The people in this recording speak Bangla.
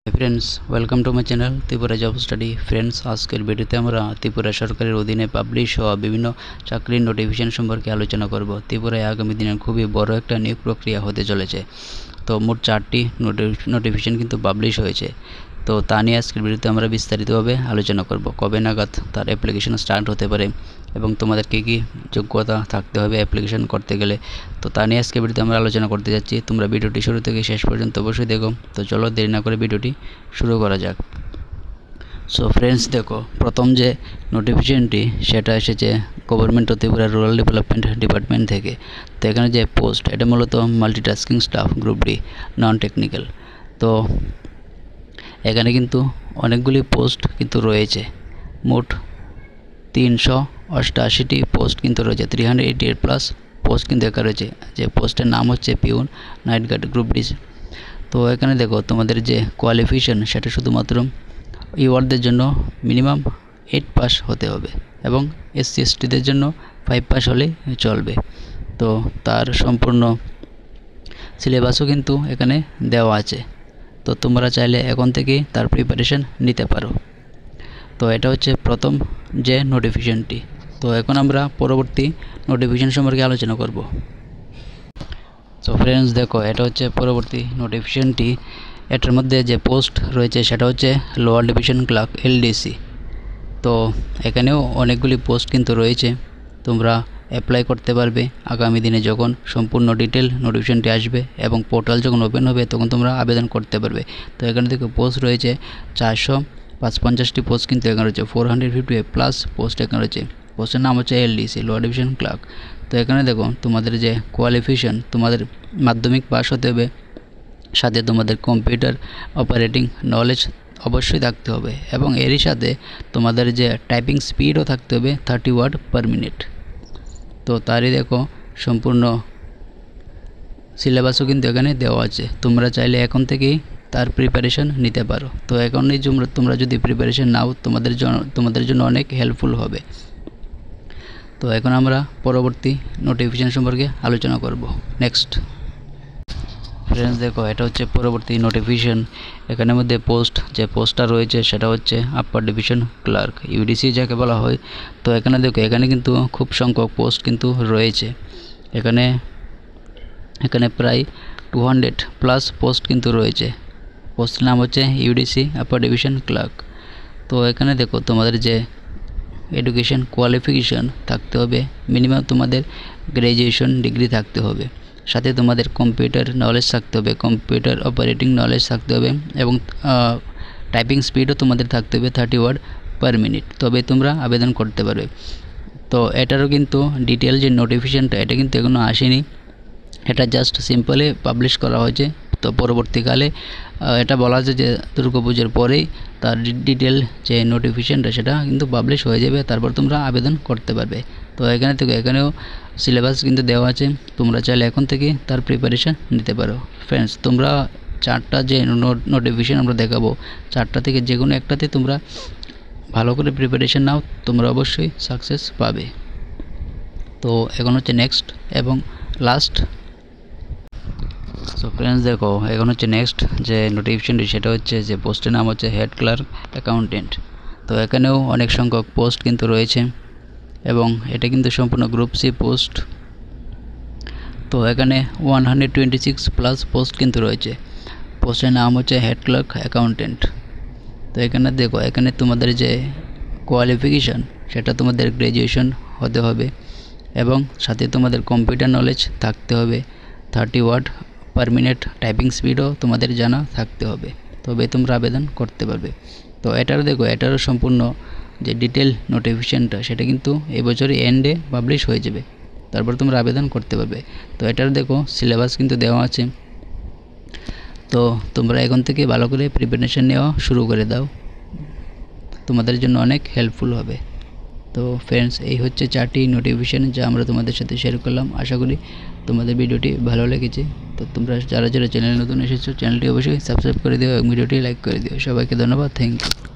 Friends, welcome to my channel Tripura job study. Friends, আজকের ভিডিওতে আমরা ত্রিপুরা সরকারের অধীনে পাবলিশ হওয়া বিভিন্ন চাকরির নোটিফিকেশন সম্পর্কে আলোচনা করব। ত্রিপুরায় আগামী দিনে খুবই বড় একটা নিয়োগ প্রক্রিয়া হতে চলেছে। তো মোট 4টি নোটিফিকেশন কিন্তু পাবলিশ হয়েছে। তো তা নিয়ে আজকের ভিডিওতে আমরা বিস্তারিতভাবে আলোচনা করব। কবে নাগাদ তার অ্যাপ্লিকেশন স্টার্ট হতে পারে এবং তোমাদের কী কী যোগ্যতা থাকতে হবে অ্যাপ্লিকেশন করতে গেলে, তো তা নিয়ে আজকে ভিডিওতে আমরা আলোচনা করতে যাচ্ছি। তোমরা ভিডিওটি শুরু থেকে শেষ পর্যন্ত অবশ্যই দেখো। তো চলো দেরি না করে ভিডিওটি শুরু করা যাক। সো ফ্রেন্ডস, দেখো, প্রথম যে নোটিফিকেশনটি সেটা এসেছে government of Tripura rural development department থেকে। তো এখানে যে পোস্ট, এটা মূলত multitasking staff group D, non technical. তো এখানে কিন্তু অনেকগুলি পোস্ট কিন্তু রয়েছে। মোট 388টি পোস্ট কিন্তু রয়েছে, 388+ পোস্ট কিন্তু এখানে রয়েছে। যে পোস্টের নাম হচ্ছে peon, night guard, group D. তো এখানে দেখো, তোমাদের যে কোয়ালিফিকেশন সেটা শুধুমাত্র ইওয়ার্ডদের জন্য মিনিমাম 8 পাস হতে হবে এবং SC STদের জন্য 5 পাস হলেই চলবে। তো তার সম্পূর্ণ সিলেবাসও কিন্তু এখানে দেওয়া আছে। তো তোমরা চাইলে এখন থেকেই তার প্রিপারেশন নিতে পারো। তো এটা হচ্ছে প্রথম যে নোটিফিকেশনটি। তো এখন আমরা পরবর্তী নোটিফিকেশন সম্পর্কে আলোচনা করব। তো ফ্রেন্ডস, দেখো, এটা হচ্ছে পরবর্তী নোটিফিকেশনটি। এটার মধ্যে যে পোস্ট রয়েছে সেটা হচ্ছে লোয়ার ডিভিশন ক্লার্ক, LDC। তো এখানেও অনেকগুলি পোস্ট কিন্তু রয়েছে। তোমরা অ্যাপ্লাই করতে পারবে আগামী দিনে যখন সম্পূর্ণ ডিটেল নোটিফিকেশনটি আসবে এবং পোর্টাল যখন ওপেন হবে তখন তোমরা আবেদন করতে পারবে। তো এখানে থেকে পোস্ট রয়েছে 455টি পোস্ট কিন্তু এখানে রয়েছে, 450+ পোস্ট এখানে রয়েছে। পোস্টের নাম হচ্ছে LDC, লোয়ার ডিভিশন ক্লার্ক। তো এখানে দেখো, তোমাদের যে কোয়ালিফিকেশন, তোমাদের মাধ্যমিক পাস হতে হবে, সাথে তোমাদের কম্পিউটার অপারেটিং নলেজ অবশ্যই থাকতে হবে এবং এরই সাথে তোমাদের যে টাইপিং স্পিডও থাকতে হবে 30 ওয়ার্ড পার মিনিট। তো তারই দেখো সম্পূর্ণ সিলেবাসও কিন্তু এখানে দেওয়া আছে। তোমরা চাইলে এখন থেকেই তার প্রিপারেশন নিতে পারো। তো এখনই তোমরা যদি প্রিপারেশন নাও তোমাদের জন্য অনেক হেল্পফুল হবে। তো এখন আমরা পরবর্তী নোটিফিকেশন সম্পর্কে আলোচনা করব। নেক্সট ফ্রেন্ডস, দেখো, এটা হচ্ছে পরবর্তী নোটিফিকেশন। এখানের মধ্যে যে পোস্টটা রয়েছে সেটা হচ্ছে আপার ডিভিশন ক্লার্ক, UDC যাকে বলা হয়। তো এখানে দেখো, এখানে কিন্তু খুব সংখ্যক পোস্ট কিন্তু রয়েছে। এখানে প্রায় 200+ পোস্ট কিন্তু রয়েছে। পোস্টের নাম হচ্ছে UDC আপার ডিভিশন ক্লার্ক। তো এখানে দেখো, তোমাদের যে এডুকেশন কোয়ালিফিকেশন থাকতে হবে, মিনিমাম তোমাদের গ্র্যাজুয়েশন ডিগ্রি থাকতে হবে, সাথে তোমাদের কম্পিউটার নলেজ থাকতে হবে, কম্পিউটার অপারেটিং নলেজ থাকতে হবে এবং টাইপিং স্পিডও তোমাদের থাকতে হবে 30 ওয়ার্ড পার মিনিট, তবে তোমরা আবেদন করতে পারবে। তো এটারও কিন্তু ডিটেল যে নোটিফিকেশনটা এটা কিন্তু এখনও আসেনি, এটা জাস্ট সিম্পলি পাবলিশ করা হয়েছে। তো পরবর্তীকালে এটা বলা যায় যে দুর্গাপুজোর পরেই তার ডিটেল যে নোটিফিকেশনটা সেটা কিন্তু পাবলিশ হয়ে যাবে, তারপর তোমরা আবেদন করতে পারবে। তো এখানেও সিলেবাস কিন্তু দেওয়া আছে, তোমরা চাইলে এখন থেকে তার প্রিপারেশান নিতে পারো। ফ্রেন্ডস, তোমরা 4টা যে নোটিফিকেশন আমরা দেখাবো, 4টা থেকে যে কোনো একটাতে তোমরা ভালো করে প্রিপারেশান নাও, তোমরা অবশ্যই সাকসেস পাবে। তো এখন হচ্ছে নেক্সট এবং লাস্ট। সো ফ্রেন্ডস, দেখো, এখন হচ্ছে নেক্সট যে নোটিফিকেশনটি সেটা হচ্ছে যে পোস্টের নাম হচ্ছে হেড ক্লার্ক অ্যাকাউন্টেন্ট। তো এখানেও অনেক সংখ্যক পোস্ট কিন্তু রয়েছে এবং এটা কিন্তু সম্পূর্ণ গ্রুপ C পোস্ট। তো এখানে 126+ পোস্ট কিন্তু রয়েছে। পোস্টের নাম হচ্ছে হেড ক্লার্ক অ্যাকাউন্টেন্ট। তো এখানে দেখো, এখানে তোমাদের যে কোয়ালিফিকেশান সেটা তোমাদের গ্র্যাজুয়েশন হতে হবে এবং সাথে তোমাদের কম্পিউটার নলেজ থাকতে হবে, 30 ওয়ার্ড পার মিনিট টাইপিং স্পিডও তোমাদের জানা থাকতে হবে, তবে তোমরা আবেদন করতে পারবে। তো এটারও সম্পূর্ণ যে ডিটেল নোটিফিকেশনটা সেটা কিন্তু এই বছরই এন্ডে পাবলিশ হয়ে যাবে, তারপর তোমরা আবেদন করতে পারবে। তো এটার দেখো সিলেবাস কিন্তু দেওয়া আছে। তো তোমরা এখন থেকে ভালো করে প্রিপারেশন নেওয়া শুরু করে দাও, তোমাদের জন্য অনেক হেল্পফুল হবে। তো ফ্রেন্ডস, এই হচ্ছে 4টি নোটিফিকেশান যা আমরা তোমাদের সাথে শেয়ার করলাম। আশা করি তোমাদের ভিডিওটি ভালো লেগেছে। তো তোমরা যারা চ্যানেলে নতুন এসেছো চ্যানেলটি অবশ্যই সাবস্ক্রাইব করে দিও এবং ভিডিওটি লাইক করে দিও। সবাইকে ধন্যবাদ, থ্যাংক ইউ।